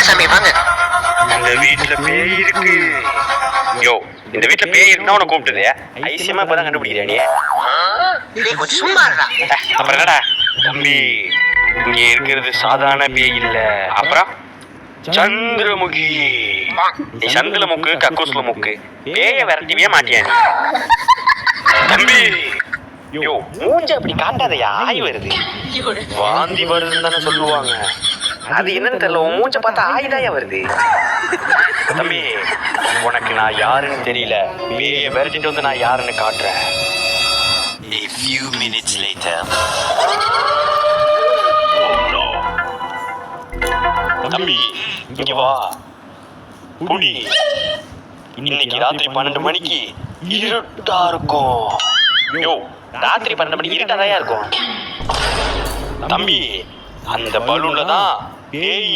சாமி வாங்க. இந்த வீட்டுல பேய் இருக்கு. யோ, இந்த வீட்டுல பேய் இருக்குன்னா உன கூப்பிட்டது ஐசியமா இப்பதான் கண்டுபிடிக்கிறியா நீ? டேய் கொஞ்சம் சும்மா இருடா. அப்புறம் என்னடா தம்பி, இங்க இருக்கிறது சாதாரண பேய் இல்ல. அப்புறம் சந்திரமுகி. நீ சந்தில முக்கு கக்கூஸ்ல முக்கு பேய விரட்டிவே மாட்டியா நீ? தம்பி, யோ மூஞ்ச அப்படி காட்டாதயா, ஆய் வருது. வாந்தி வருதுன்னு தானே சொல்லுவாங்க. அது என்னன்னு தெரியல, உன் மூஞ்ச பார்த்தா ஆயுதாயா வருது. தம்பி, உனக்கு நான் யாருன்னு தெரியல. பேய விரட்டிட்டு வந்து நான் யாருன்னு காட்டுறேன். A few minutes later. தம்பி இங்க வா. புடி. இன்னைக்கு ராத்திரி 12 மணிக்கு இருட்டா இருக்கும். யோ, ராத்திரி 12 மணிக்கு இருட்டாதான் இருக்கும். தம்பி, அந்த பலூன்ல தான் பேய்